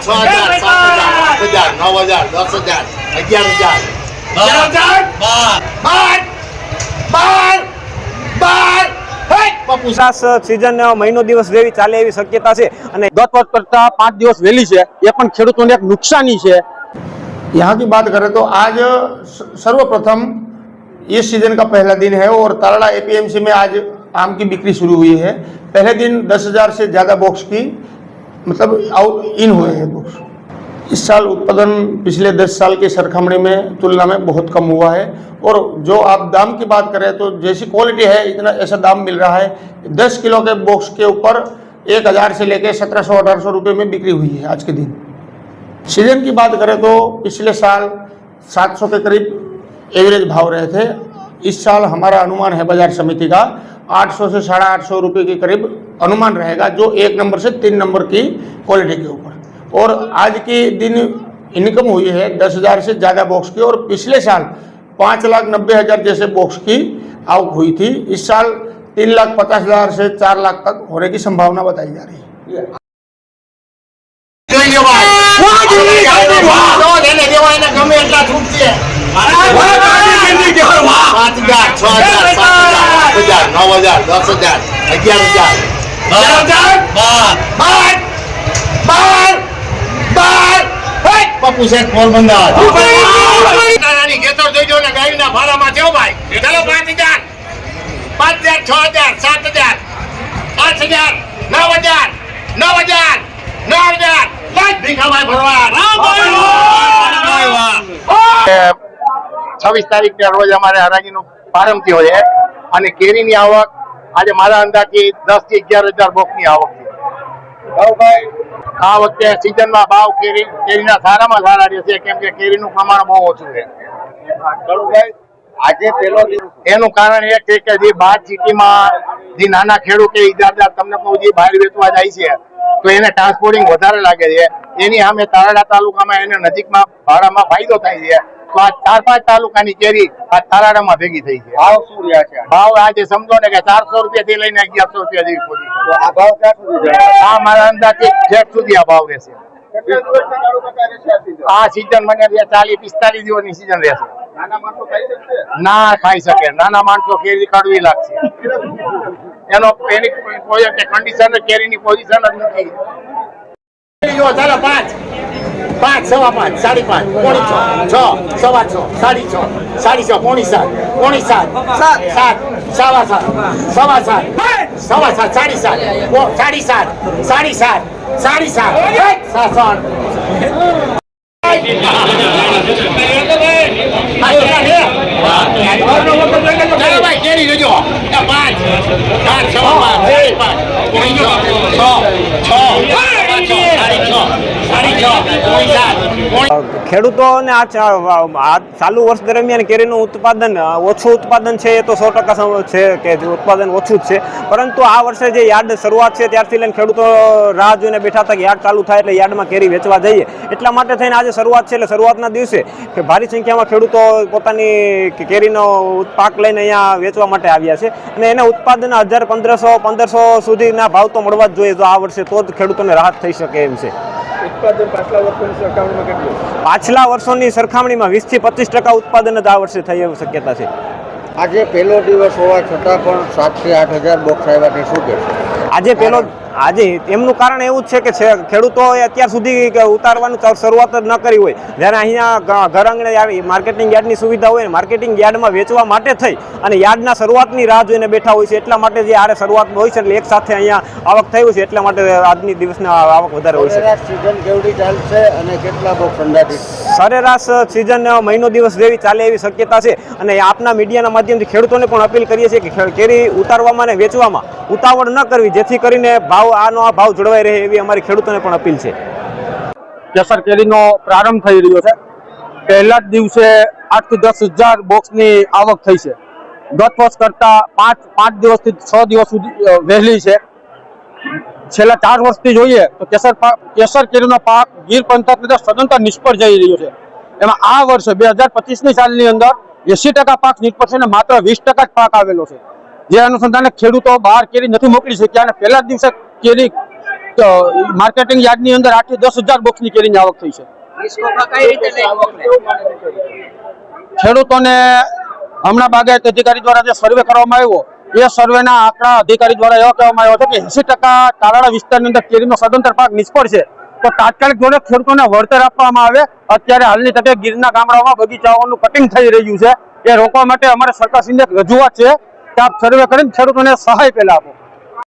6,000 7,000 8,000 9,000 10,000 11,000 season महीनो दिवस जेवी चाले एवी शक्यता छे अने गत वर्ष करता 5 दिवस वेली छे ए पण खेडूतोने एक नुकसानी छे। यहाँ की बात करें तो आज सर्वप्रथम ये सीजन का पहला दिन है और ताराड़ा एपीएमसी में आज आम की बिक्री शुरू हुई है। पहले दिन 10,000 से ज़्यादा बॉक्स की मतलब आउट इन हुए हैं बॉक्स। इस साल उत्पादन पिछले 10 साल की सरखामणी में तुलना में बहुत कम हुआ है और जो आप दाम की बात करें तो जैसी क्वालिटी है इतना ऐसा दाम मिल रहा है। 10 किलो के बॉक्स के ऊपर 1,000 से लेकर 1700-1800 रुपये में बिक्री हुई है आज के दिन। सीजन की बात करें तो पिछले साल 700 के करीब एवरेज भाव रहे थे। इस साल हमारा अनुमान है बाजार समिति का 800 से 850 रुपये के करीब अनुमान रहेगा, जो 1 नंबर से 3 नंबर की क्वालिटी के ऊपर। और आज के दिन इनकम हुई है 10,000 से ज़्यादा बॉक्स की और पिछले साल 5,90,000 जैसे बॉक्स की आवक हुई थी। इस साल 3,50,000 से 4 लाख तक होने की संभावना बताई जा रही है। પપ્પુ શેખ પોરબંદર નાની ખેતર જોઈજો ને ગાયના ભાડામાં થયો ભાઈ ચાલો 5,000 5,000 6,000 7,000 8,000 9,000 9,000 9,000 લાખ ભીખાભાઈ ભરવા 26 તારીખના રોજ અમારે હરાજીનો પ્રારંભ થયો છે અને કેરીની આવક આજે મારા અંદાજથી 10 થી 11,000 બોક્સની આવક છે। આ વખતે સીઝનમાં ભાવ કેરીના સારામાં સારા રહેશે કેમ કે કેરીનું પ્રમાણ બહુ ઓછું છે। આજે પેલો એનું કારણ એ છે કે જે બહાર સિટીમાં જે નાના ખેડૂતો ઈજારદાર તમને કહું જે બહાર વેચવા જાય છે તો એને ટ્રાન્સપોર્ટિંગ વધારે લાગે છે, એની સામે તારાડા તાલુકામાં એને નજીકમાં ભાડામાં ફાયદો થાય છે। તો આ 4-5 તાલુકાની કેરી આ તારાડામાં ભેગી થઈ છે। ભાવ શું રહ્યા છે? ભાવ આજે સમજો ને કે 400 રૂપિયાથી લઈને 1,100 રૂપિયા જેવી પહોંચી છે। આ ભાવ ક્યાં સુધી જાય? આ મારા અંદાજથી છેક સુધી આ ભાવ રહેશે। આ સીઝન મને 40-45 દિવસની સીઝન રહેશે। ના ખાઈ શકે, નાના માણસો કેરી કડવી લાગશે, એની કોઈ કન્ડિશન કેરીની પોઝિશન જ નથી। ચાલો 5 5 સવા 5 5:30 પોણી 6 6 સવા 6 6:30 6:30 પોણી 7 7 સવા 7 સવા 7 સવા 7 7:30 કેરી જોજો 5 સવા 5 ખેડૂતોને આ ચાલુ વર્ષ દરમિયાન કેરીનું ઉત્પાદન ઓછું ઉત્પાદન છે એ તો 100% છે કે ઉત્પાદન ઓછું જ છે, પરંતુ આ વર્ષે જે યાર્ડ શરૂઆત છે ત્યારથી લઈને ખેડૂતો રાહ જોઈને બેઠા હતા કે યાર્ડ ચાલુ થાય એટલે યાર્ડમાં કેરી વેચવા જઈએ, એટલા માટે થઈને આજે શરૂઆત છે એટલે શરૂઆતના દિવસે કે ભારી સંખ્યામાં ખેડૂતો પોતાની કેરીનો પાક લઈને અહીંયા વેચવા માટે આવ્યા છે અને એને ઉત્પાદન 1,500-1,500 સુધીના ભાવ તો મળવા જ જોઈએ જો આ વર્ષે, તો જ ખેડૂતોને રાહત થઈ શકે એમ છે। પાછલા વર્ષોની સરખામણીમાં 20 થી 25% ઉત્પાદન જ આ વર્ષે થઈ એવી શક્યતા છે। આજે પહેલો દિવસ હોવા છતાં પણ 7,000 થી 8,000 બોક્સ આવ્યા છે, શું કહેશો? આજે એમનું કારણ એવું જ છે કે ખેડૂતોએ અત્યાર સુધી ઉતારવાનું શરૂઆત જ ન કરી હોય, જ્યારે અહીંયા ઘર આંગણે માર્કેટિંગ યાર્ડની સુવિધા હોય, માર્કેટિંગ યાર્ડમાં વેચવા માટે થઈ અને યાર્ડના શરૂઆતની રાહ જોઈને બેઠા હોય છે, એટલા માટે જે આરે શરૂઆત હોય છે એટલે એક સાથે અહીંયા આવક થઈ હોય છે, એટલા માટે આજની દિવસની આવક વધારે હોય છે। સીઝન કેવડી ચાલશે અને કેટલા બોક્સ અંદાજિત? સરેરાશ સીઝન મહિનો દિવસ જેવી ચાલે એવી શક્યતા છે અને આપના મીડિયાના માધ્યમથી ખેડૂતોને પણ અપીલ કરીએ છીએ કે કેરી ઉતારવામાં અને વેચવામાં ઉતાવળ ન કરવી, જેથી કરીને આનો ભાવ જળવાઈ રહે એવી અમારી ખેડૂતોને પણ અપીલ છે। કેસર કેરીનો પ્રારંભ થઈ રહ્યો છે। પહેલા જ દિવસે 8 થી 10,000 બોક્સની આવક થઈ છે। ગત વર્ષ કરતા 5 દિવસથી 6 દિવસ સુધી વહેલી છે। છેલ્લા 4 વર્ષથી જોઈએ તો કેસર કેરીનો પાક ગીર પંથકની સદંતર નિષ્ફળ જઈ રહ્યો છે। એમાં આ વર્ષે 2025ની સાલની અંદર 80% પાક નિષ્ફળ છે અને માત્ર 20% જ પાક આવેલો છે, જે અનુસંધાને ખેડૂતો બહાર કેરી નથી મોકલી શક્યા અને પહેલા જ દિવસે કેરી માર્કેટિંગ યાર્ડની અંદર 8 થી 10,000 બોક્સની કેરીની આવક થઈ છે. ખેડૂતોને હમણાં બાગાયત અધિકારી દ્વારા જે સર્વે કરવામાં આવ્યો એ સર્વેના આંકડા અધિકારી દ્વારા એવા કહેવામાં આવ્યો છે કે 80% તાલાળા વિસ્તારની અંદર કેરીનો સદંતર પાક નિષ્ફળ છે. તો તાત્કાલિક જોડે ખેડૂતોને વળતર આપવામાં આવે. અત્યારે હાલની તકે ગીરના ગામડાઓમાં બગીચાઓનું કટિંગ થઈ રહ્યું છે, એ રોકવા માટે અમારે સરકારશ્રીને એક રજૂઆત છે કે આપ સર્વે કરીને ખેડૂતોને સહાય પહેલા આપો.